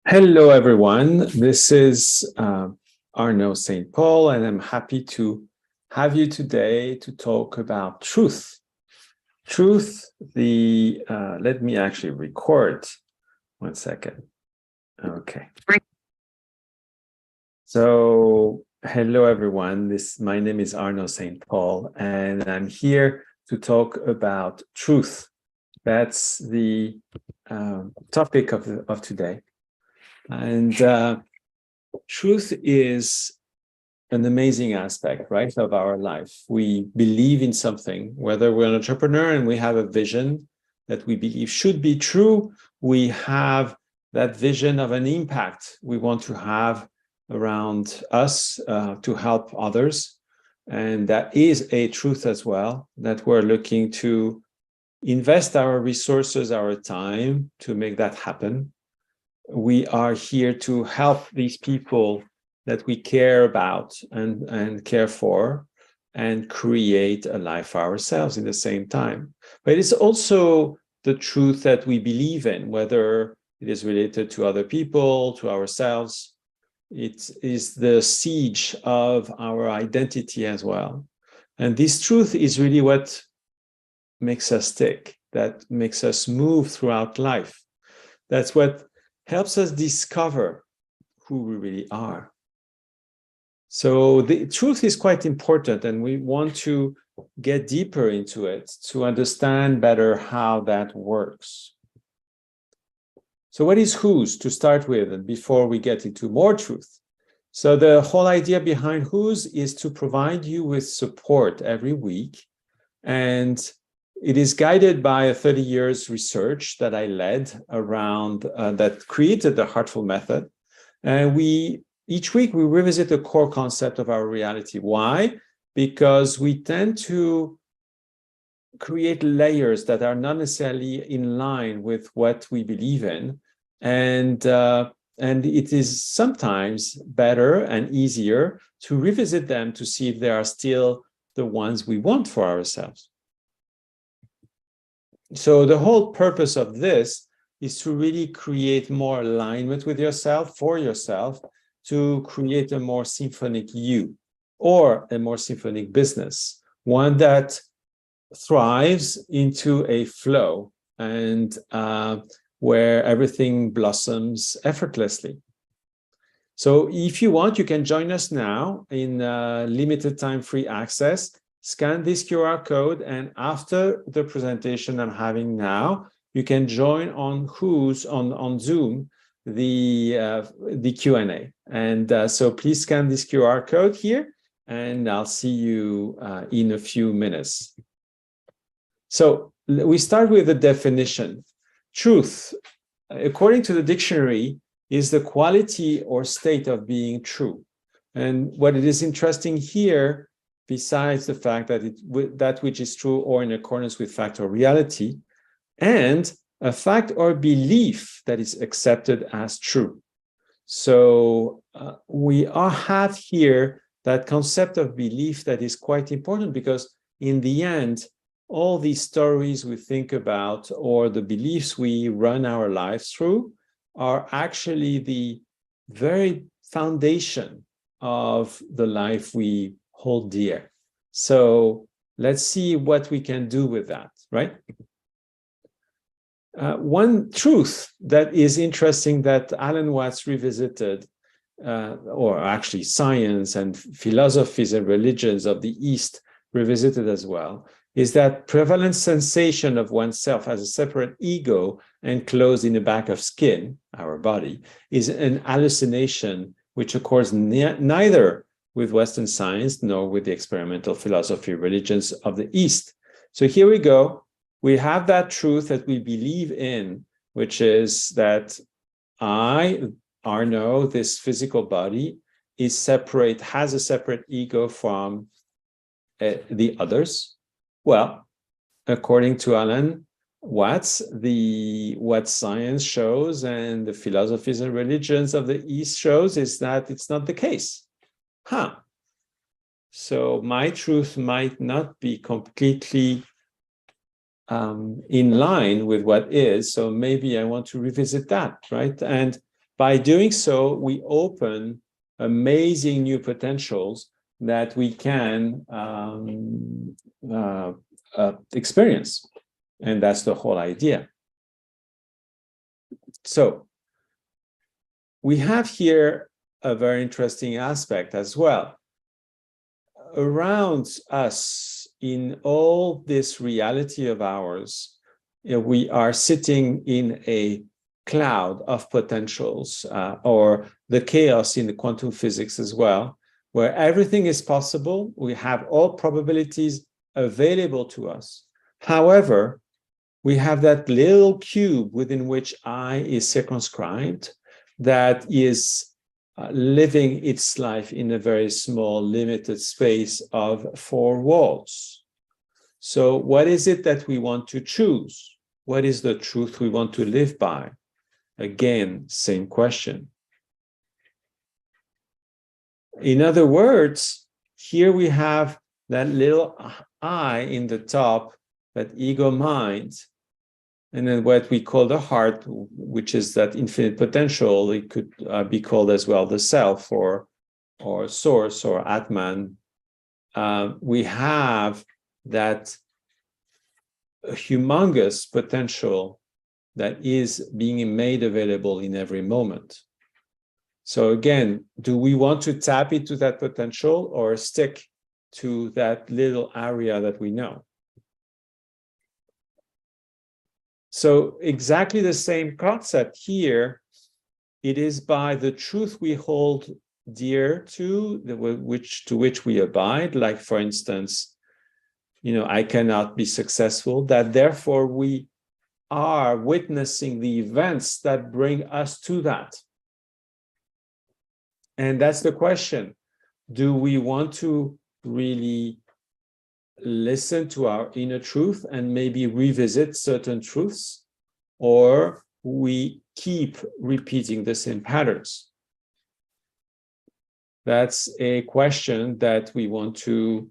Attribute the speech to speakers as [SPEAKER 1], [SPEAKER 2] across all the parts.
[SPEAKER 1] Hello, everyone. This is Arnaud St. Paul, and I'm happy to have you today to talk about truth. Truth, let me actually record. 1 second. Okay. So, hello, everyone. My name is Arnaud St. Paul, and I'm here to talk about truth. That's the topic of today. And truth is an amazing aspect, right, of our life. We believe in something, whether we're an entrepreneur and we have a vision that we believe should be true, we have that vision of an impact we want to have around us to help others. And that is a truth as well, that we're looking to invest our resources, our time to make that happen. We are here to help these people that we care about and care for and create a life for ourselves in the same time. But it's also the truth that we believe in, whether it is related to other people, to ourselves. It is the siege of our identity as well. And this truth is really what makes us tick, that makes us move throughout life. That's what helps us discover who we really are. So the truth is quite important, and we want to get deeper into it to understand better how that works. So what is WHOS to start with, and before we get into more truth? So the whole idea behind WHOS is to provide you with support every week, and it is guided by a 30 years research that I led around that created the Heartful Method. And each week we revisit the core concept of our reality. Why? Because we tend to create layers that are not necessarily in line with what we believe in. And it is sometimes better and easier to revisit them to see if they are still the ones we want for ourselves. So the whole purpose of this is to really create more alignment with yourself, for yourself, to create a more symphonic you or a more symphonic business, one that thrives into a flow and where everything blossoms effortlessly. So if you want, you can join us now in limited time free access. Scan this QR code, and after the presentation I'm having now, you can join on WHOS on Zoom the Q&A. And so please scan this QR code here, and I'll see you in a few minutes. So we start with the definition. Truth, according to the dictionary, is the quality or state of being true. And what it is interesting here, besides the fact that that which is true or in accordance with fact or reality, and a fact or belief that is accepted as true. So we have here that concept of belief that is quite important, because in the end, all these stories we think about or the beliefs we run our lives through are actually the very foundation of the life we hold dear. So let's see what we can do with that, right? One truth that is interesting that Alan Watts revisited, or actually science and philosophies and religions of the East revisited as well, is that prevalent sensation of oneself as a separate ego enclosed in a bag of skin, our body, is an hallucination which occurs neither with Western science nor with the experimental philosophy religions of the East. So here we go. We have that truth that we believe in, which is that I, Arnaud, this physical body, is separate, has a separate ego from the others? Well, according to Alan Watts, what science shows and the philosophies and religions of the East shows is that it's not the case. So my truth might not be completely in line with what is, so maybe I want to revisit that, right? And by doing so, we open amazing new potentials that we can experience. And that's the whole idea. So we have here a very interesting aspect as well. Around us, in all this reality of ours, we are sitting in a cloud of potentials, or the chaos in the quantum physics as well, where everything is possible. We have all probabilities available to us. However, we have that little cube within which I is circumscribed, that is living its life in a very small, limited space of 4 walls. So what is it that we want to choose? What is the truth we want to live by? Again, same question. In other words, here we have that little I in the top, that ego mind, and then what we call the heart, which is that infinite potential. It could be called as well the self, or source, or Atman. We have that humongous potential that is being made available in every moment. So again, do we want to tap into that potential or stick to that little area that we know? So exactly the same concept here. It is by the truth we hold dear to, which we abide. Like, for instance, I cannot be successful, that therefore we are witnessing the events that bring us to that. And that's the question. Do we want to really listen to our inner truth and maybe revisit certain truths, or we keep repeating the same patterns? That's a question that we want to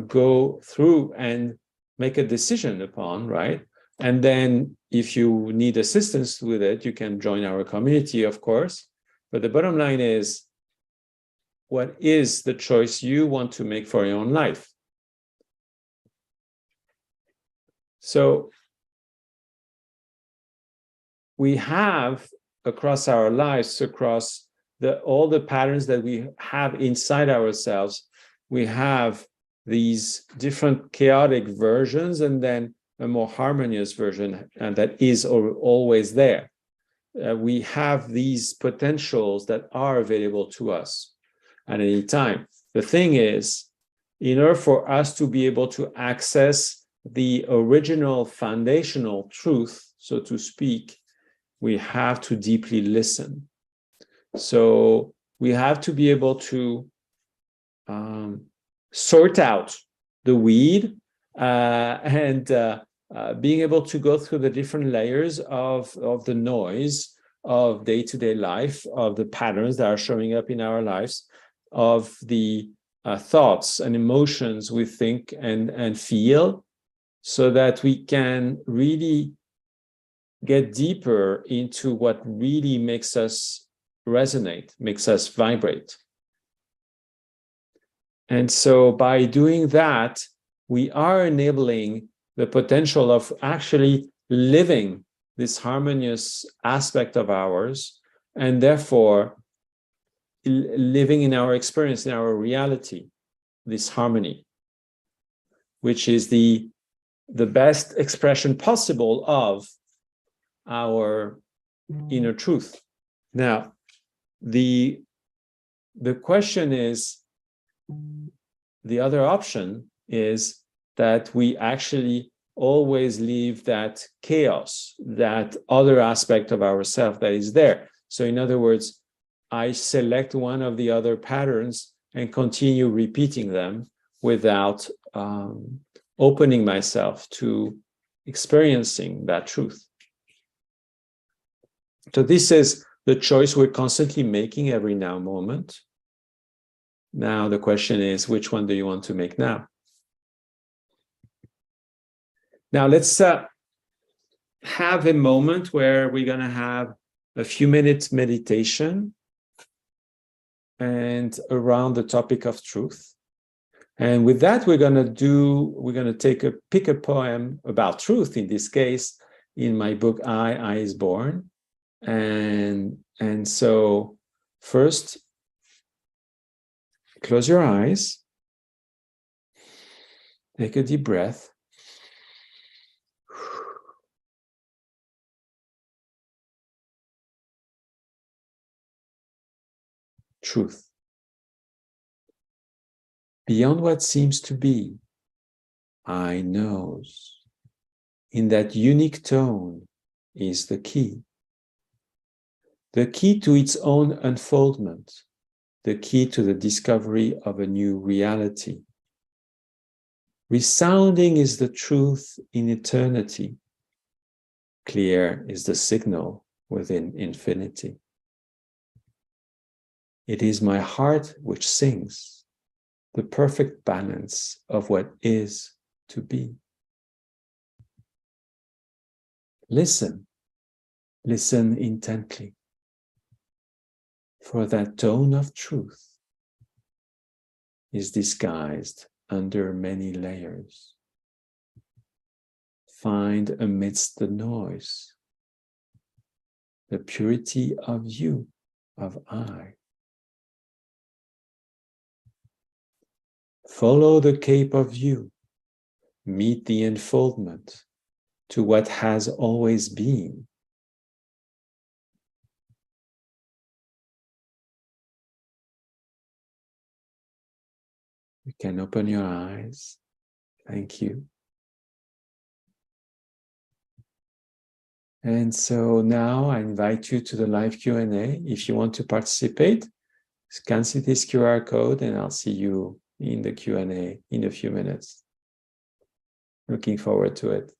[SPEAKER 1] go through and make a decision upon, right? And then if you need assistance with it, you can join our community, of course. But the bottom line is, what is the choice you want to make for your own life? So we have across our lives, across all the patterns that we have inside ourselves, we have these different chaotic versions and then a more harmonious version, and that is always there. We have these potentials that are available to us at any time. The thing is, in order for us to be able to access the original foundational truth, so to speak, we have to deeply listen. So we have to be able to sort out the weed and being able to go through the different layers of the noise of day-to-day life, of the patterns that are showing up in our lives, of the thoughts and emotions we think and feel, so that we can really get deeper into what really makes us resonate, makes us vibrate. And so by doing that, we are enabling the potential of actually living this harmonious aspect of ours, and therefore living in our experience, in our reality, this harmony, which is the best expression possible of our inner truth. Now, the question is, the other option is that we actually always leave that chaos, that other aspect of ourself that is there. So in other words, I select one of the other patterns and continue repeating them without opening myself to experiencing that truth. So this is the choice we're constantly making every now moment. Now the question is, which one do you want to make now? Now let's have a moment where we're going to have a few minutes meditation and around the topic of truth. And with that, we're going to pick a poem about truth, in this case, in my book, I is Born. And so first, close your eyes, take a deep breath. Truth. Beyond what seems to be, I knows. In that unique tone is the key to its own unfoldment, the key to the discovery of a new reality. Resounding is the truth in eternity. Clear is the signal within infinity. It is my heart which sings the perfect balance of what is to be. Listen intently, for that tone of truth is disguised under many layers. Find amidst the noise the purity of you, of I. Follow the cape of you, meet the unfoldment to what has always been. You can open your eyes. Thank you. And so now I invite you to the live Q&A. If you want to participate, scan this QR code and I'll see you in the Q&A in a few minutes. Looking forward to it.